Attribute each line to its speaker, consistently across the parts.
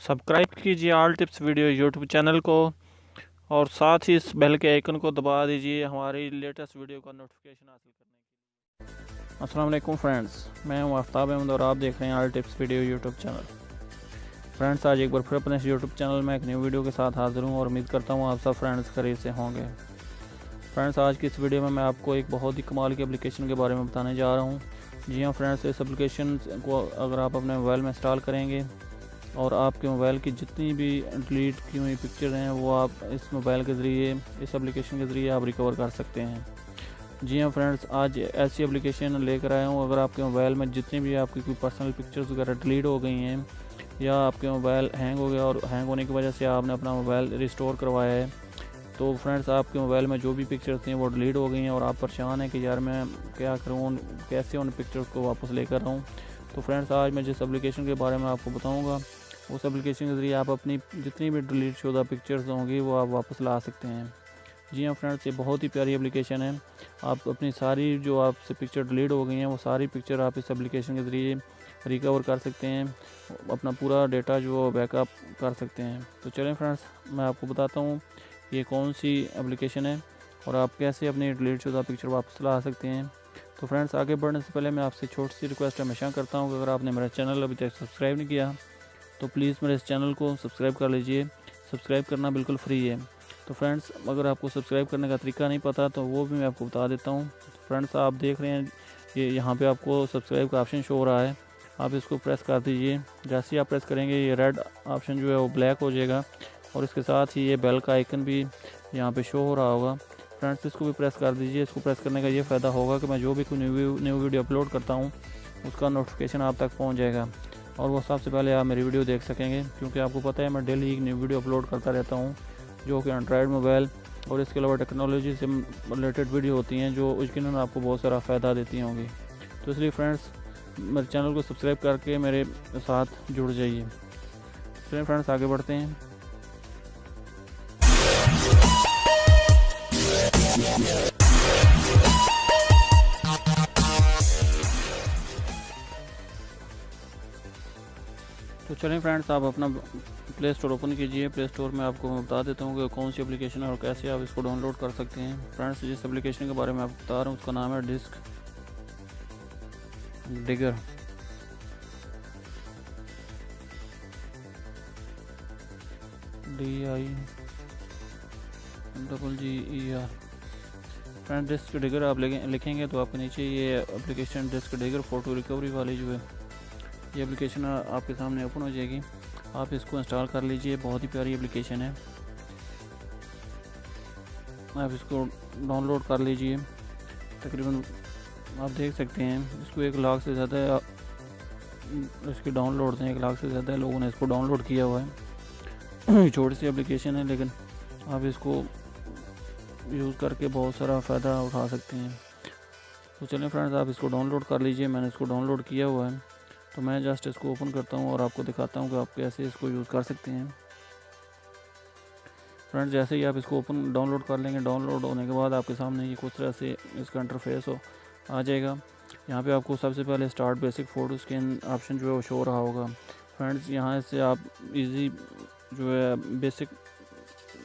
Speaker 1: Subscribe कीजिए all tips video YouTube channel को और साथ ही इस बेल के आइकन को दबा दीजिए हमारी लेटेस्ट वीडियो का नोटिफिकेशन हासिल करने के लिए। अस्सलाम वालेकुम फ्रेंड्स, मैं हूं आफ्ताब अहमद और आप देख रहे हैं all tips video YouTube channel. Friends, आज एक बार फिर अपने यूट्यूब चैनल में एक न्यू वीडियो के साथ हाजिर हूं और उम्मीद करता हूं आप सब फ्रेंड्स खैरियत से होंगे। फ्रेंड्स, आज की इस वीडियो में मैं आपको एक बहुत ही कमाल की एप्लीकेशन के बारे में बताने जा रहा हूँ। जी हाँ फ्रेंड्स, इस एप्लीकेशन को अगर आप अपने मोबाइल में इंस्टॉल करेंगे और आपके मोबाइल की जितनी भी डिलीट की हुई पिक्चर हैं वो आप इस मोबाइल के ज़रिए, इस एप्लीकेशन के ज़रिए आप रिकवर कर सकते हैं। जी हाँ फ्रेंड्स, आज ऐसी एप्लीकेशन लेकर आया हूँ। अगर आपके मोबाइल में जितनी भी आपकी कोई पर्सनल पिक्चर्स वगैरह डिलीट हो गई हैं या आपके मोबाइल हैंग हो गया और हैंग होने की वजह से आपने अपना मोबाइल रिस्टोर करवाया है, तो फ्रेंड्स आपके मोबाइल में जो भी पिक्चर्स थी वो डिलीट हो गई हैं और आप परेशान हैं कि यार मैं क्या करूँ, कैसे उन पिक्चर्स को वापस लेकर आऊँ। तो फ्रेंड्स, आज मैं जिस एप्लीकेशन के बारे में आपको बताऊँगा उस एप्लीकेशन के ज़रिए आप अपनी जितनी भी डिलीट शुदा पिक्चर्स होंगी वो आप वापस ला सकते हैं। जी हाँ फ्रेंड्स, ये बहुत ही प्यारी एप्लीकेशन है। आप अपनी सारी जो आपसे पिक्चर डिलीट हो गई हैं वो सारी पिक्चर आप इस एप्लीकेशन के ज़रिए रिकवर कर सकते हैं, अपना पूरा डेटा जो बैकअप कर सकते हैं। तो चलें फ्रेंड्स, मैं आपको बताता हूँ ये कौन सी एप्लीकेशन है और आप कैसे अपनी डिलीट शुदा पिक्चर वापस ला सकते हैं। तो फ्रेंड्स, आगे बढ़ने से पहले मैं आपसे छोटी सी रिक्वेस्ट हमेशा करता हूँ कि अगर आपने मेरा चैनल अभी तक सब्सक्राइब नहीं किया तो प्लीज़ मेरे इस चैनल को सब्सक्राइब कर लीजिए। सब्सक्राइब करना बिल्कुल फ्री है। तो फ्रेंड्स, अगर आपको सब्सक्राइब करने का तरीका नहीं पता तो वो भी मैं आपको बता देता हूँ। फ्रेंड्स, आप देख रहे हैं ये यहाँ पे आपको सब्सक्राइब का ऑप्शन शो हो रहा है, आप इसको प्रेस कर दीजिए। जैसे ही आप प्रेस करेंगे ये रेड ऑप्शन जो है वो ब्लैक हो जाएगा और इसके साथ ही ये बेल का आइकन भी यहाँ पे शो हो रहा होगा। फ्रेंड्स, इसको भी प्रेस कर दीजिए। इसको प्रेस करने का ये फ़ायदा होगा कि मैं जो भी कोई न्यू वीडियो अपलोड करता हूँ उसका नोटिफिकेशन आप तक पहुँच जाएगा और वो सबसे पहले आप मेरी वीडियो देख सकेंगे, क्योंकि आपको पता है मैं डेली एक न्यू वीडियो अपलोड करता रहता हूँ जो कि एंड्रॉयड मोबाइल और इसके अलावा टेक्नोलॉजी से रिलेटेड वीडियो होती हैं जो यकीनन आपको बहुत सारा फ़ायदा देती होंगी। तो इसलिए फ्रेंड्स, मेरे चैनल को सब्सक्राइब करके मेरे साथ जुड़ जाइए। चलिए फ्रेंड्स, आगे बढ़ते हैं। तो चलें फ्रेंड्स, आप अपना प्ले स्टोर ओपन कीजिए। प्ले स्टोर में आपको मैं बता देता हूँ कि कौन सी एप्लीकेशन है और कैसे आप इसको डाउनलोड कर सकते हैं। फ्रेंड्स, जिस एप्लीकेशन के बारे में आपको बता रहा हूँ उसका नाम है disc digger. DIGGER। Friend, disc digger आप लिखेंगे तो आपके नीचे ये application disc digger photo recovery वाली जो है ये एप्लीकेशन आपके सामने ओपन हो जाएगी। आप इसको इंस्टॉल कर लीजिए। बहुत ही प्यारी एप्लीकेशन है, आप इसको डाउनलोड कर लीजिए। तकरीबन आप देख सकते हैं इसको 1 लाख से ज़्यादा इसकी डाउनलोड हैं, 1 लाख से ज़्यादा लोगों ने इसको डाउनलोड किया हुआ है। छोटी सी एप्लीकेशन है लेकिन आप इसको यूज़ करके बहुत सारा फ़ायदा उठा सकते हैं। तो चलें फ्रेंड्स, आप इसको डाउनलोड कर लीजिए। मैंने इसको डाउनलोड किया हुआ है, तो मैं जस्ट इसको ओपन करता हूँ और आपको दिखाता हूँ कि आप कैसे इसको यूज़ कर सकते हैं। फ्रेंड्स, जैसे ही आप इसको ओपन डाउनलोड कर लेंगे, डाउनलोड होने के बाद आपके सामने ये कुछ तरह से इसका इंटरफेस आ जाएगा। यहाँ पे आपको सबसे पहले start basic photo scan option जो है वो शो रहा होगा। फ्रेंड्स, यहाँ से आप इजी जो है बेसिक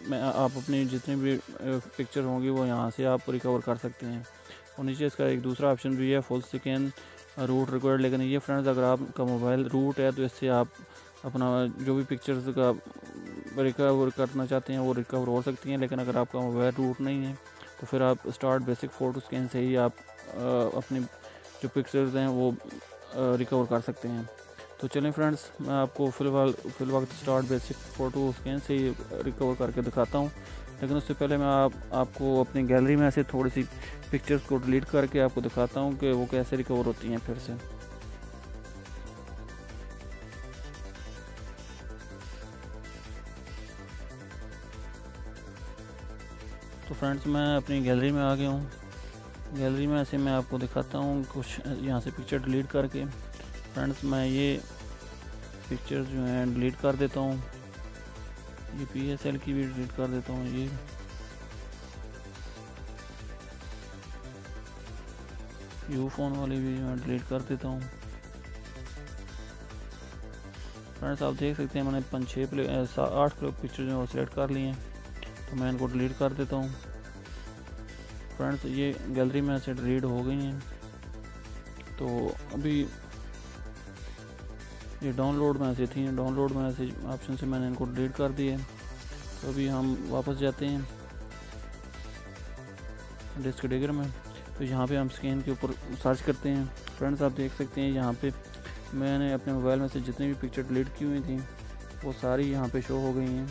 Speaker 1: में आप अपनी जितनी भी पिक्चर होंगी वो यहाँ से आप रिकवर कर सकते हैं। और नीचे इसका एक दूसरा ऑप्शन भी है फुल स्कैन रूट रिक्वायर्ड, लेकिन ये फ्रेंड्स अगर आपका मोबाइल रूट है तो इससे आप अपना जो भी पिक्चर्स का रिकवर करना चाहते हैं वो रिकवर हो सकती हैं। लेकिन अगर आपका मोबाइल रूट नहीं है तो फिर आप स्टार्ट बेसिक फ़ोटो स्कैन से ही आप अपनी जो पिक्चर्स हैं वो रिकवर कर सकते हैं। तो चलें फ्रेंड्स, मैं आपको फिल वक्त स्टार्ट बेसिक फ़ोटो स्कैन से ही रिकवर करके दिखाता हूँ। लेकिन उससे पहले मैं आपको अपनी गैलरी में ऐसे थोड़ी सी पिक्चर्स को डिलीट करके आपको दिखाता हूँ कि वो कैसे रिकवर होती हैं फिर से। तो फ्रेंड्स, मैं अपनी गैलरी में आ गया हूँ। गैलरी में ऐसे मैं आपको दिखाता हूँ कुछ यहाँ से पिक्चर डिलीट करके। फ्रेंड्स, मैं ये पिक्चर जो हैं डिलीट कर देता हूँ। ये PSL की भी डिलीट कर देता हूँ। ये यूफोन वाली भी मैं डिलीट कर देता हूँ। फ्रेंड्स आप देख सकते हैं मैंने 8 पिक्चर जो है वो सिलेक्ट कर लिए हैं, तो मैं इनको डिलीट कर देता हूँ। फ्रेंड्स ये गैलरी में से डिलीट हो गई हैं, तो अभी ये डाउनलोड में से थी, डाउनलोड में से ऑप्शन से मैंने इनको डिलीट कर दिए। तो अभी हम वापस जाते हैं डिस्क डिगर में, तो यहाँ पे हम स्क्रीन के ऊपर सर्च करते हैं। फ्रेंड्स आप देख सकते हैं यहाँ पे मैंने अपने मोबाइल में से जितनी भी पिक्चर डिलीट की हुई थी वो सारी यहाँ पे शो हो गई हैं।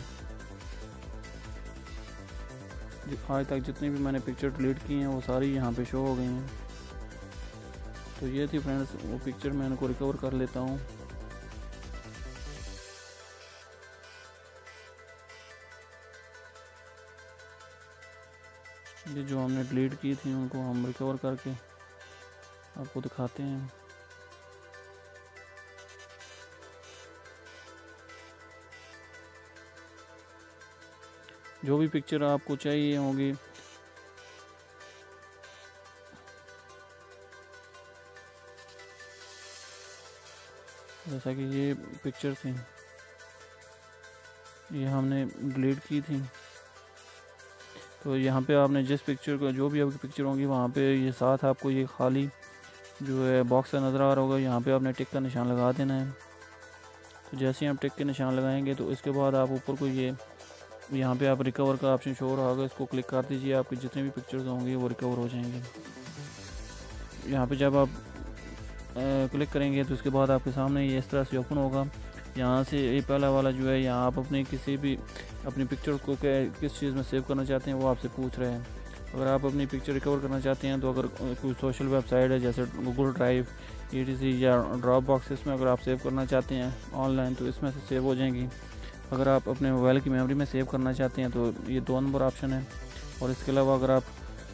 Speaker 1: आज तक जितनी भी मैंने पिक्चर डिलीट की हैं वो सारी यहाँ पे शो हो गई हैं। तो ये थी फ्रेंड्स वो पिक्चर, मैं इनको रिकवर कर लेता हूँ। ये जो हमने डिलीट की थी उनको हम रिकवर करके आपको दिखाते हैं। जो भी पिक्चर आपको चाहिए होगी जैसा कि ये पिक्चर थी, ये हमने डिलीट की थी, तो यहाँ पे आपने जिस पिक्चर को जो भी आपकी पिक्चर होंगी वहाँ पे ये साथ आपको ये खाली जो है बॉक्स नज़र आ रहा होगा, यहाँ पे आपने टिक का निशान लगा देना है। तो जैसे ही आप टिक के निशान लगाएंगे तो इसके बाद आप ऊपर को ये यहाँ पे आप रिकवर का ऑप्शन शो रहा होगा, इसको क्लिक कर दीजिए, आपकी जितनी भी पिक्चर्स होंगी वो रिकवर हो जाएंगे। यहाँ पे जब आप क्लिक करेंगे तो उसके बाद आपके सामने ये इस तरह से ओपन होगा। यहाँ से ये पहला वाला जो है, यहाँ आप अपने किसी भी अपनी पिक्चर को किस चीज़ में सेव करना चाहते हैं वो आपसे पूछ रहे हैं। अगर आप अपनी पिक्चर रिकवर करना चाहते हैं तो अगर कोई सोशल वेबसाइट है जैसे गूगल ड्राइव, ETC या ड्रॉप बॉक्स, इसमें अगर आप सेव करना चाहते हैं ऑनलाइन तो इसमें से सेव हो जाएंगी। अगर आप अपने मोबाइल की मेमोरी में सेव करना चाहते हैं तो ये 2 नंबर ऑप्शन है। और इसके अलावा अगर आप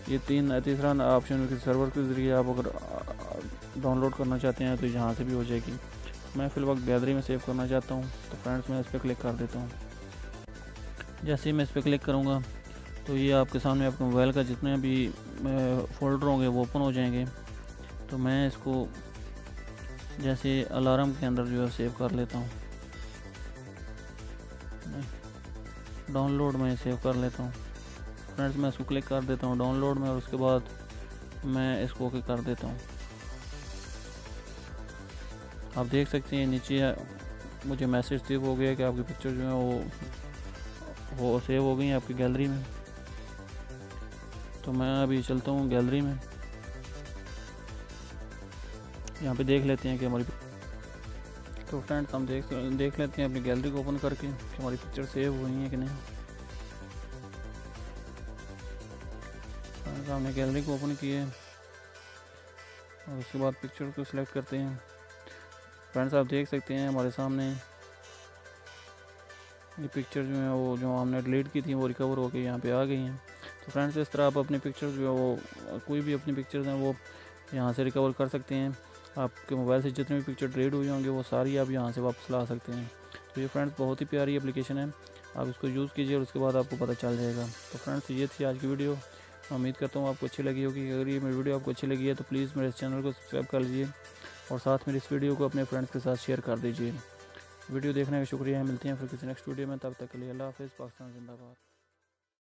Speaker 1: ये तीसरा ऑप्शन सर्वर के ज़रिए आप अगर डाउनलोड करना चाहते हैं तो यहाँ से भी हो जाएगी। मैं फ़िलहाल गैलरी में सेव करना चाहता हूँ, तो फ्रेंड्स मैं इस पर क्लिक कर देता हूँ। जैसे ही मैं इस पर क्लिक करूँगा तो ये आपके सामने आपके मोबाइल का जितने भी फ़ोल्डर होंगे वो ओपन हो जाएंगे। तो मैं इसको जैसे अलार्म के अंदर जो है सेव कर लेता हूँ, डाउनलोड में सेव कर लेता हूँ। फ्रेंड्स मैं इसको क्लिक कर देता हूँ डाउनलोड में, और उसके बाद मैं इसको ओके कर देता हूँ। आप देख सकते हैं नीचे मुझे मैसेज सेव हो गया कि आपकी पिक्चर जो है वो सेव हो गई है आपकी गैलरी में। तो मैं अभी चलता हूँ गैलरी में, यहाँ पे देख लेते हैं कि हमारी, तो फ्रेंड्स हम देख लेते हैं अपनी गैलरी को ओपन करके कि हमारी पिक्चर सेव हुई है कि नहीं। फ्रेंड्स हमने गैलरी को ओपन किया है और उसके बाद पिक्चर को सिलेक्ट करते हैं। फ्रेंड्स आप देख सकते हैं हमारे सामने ये पिक्चर जो है वो जो हमने डिलीट की थी वो रिकवर होकर यहाँ पे आ गई हैं। तो फ्रेंड्स इस तरह आप अपनी पिक्चर जो है वो कोई भी अपनी पिक्चर्स हैं वो यहाँ से रिकवर कर सकते हैं। आपके मोबाइल से जितनी भी पिक्चर डिलीट हुई होंगी वो सारी आप यहाँ से वापस ला सकते हैं। तो ये फ्रेंड्स बहुत ही प्यारी एप्लीकेशन है, आप इसको यूज़ कीजिए और उसके बाद आपको पता चल जाएगा। तो फ्रेंड्स ये थी आज की वीडियो, मैं उम्मीद करता हूँ आपको अच्छी लगी होगी। अगर ये मेरी वीडियो आपको अच्छी लगी है तो प्लीज़ मेरे चैनल को सब्सक्राइब कर लीजिए और साथ में इस वीडियो को अपने फ्रेंड्स के साथ शेयर कर दीजिए। वीडियो देखने का शुक्रिया, मिलते हैं फिर किसी नेक्स्ट वीडियो में, तब तक के लिए अल्लाह हाफ़िज़। पाकिस्तान जिंदाबाद।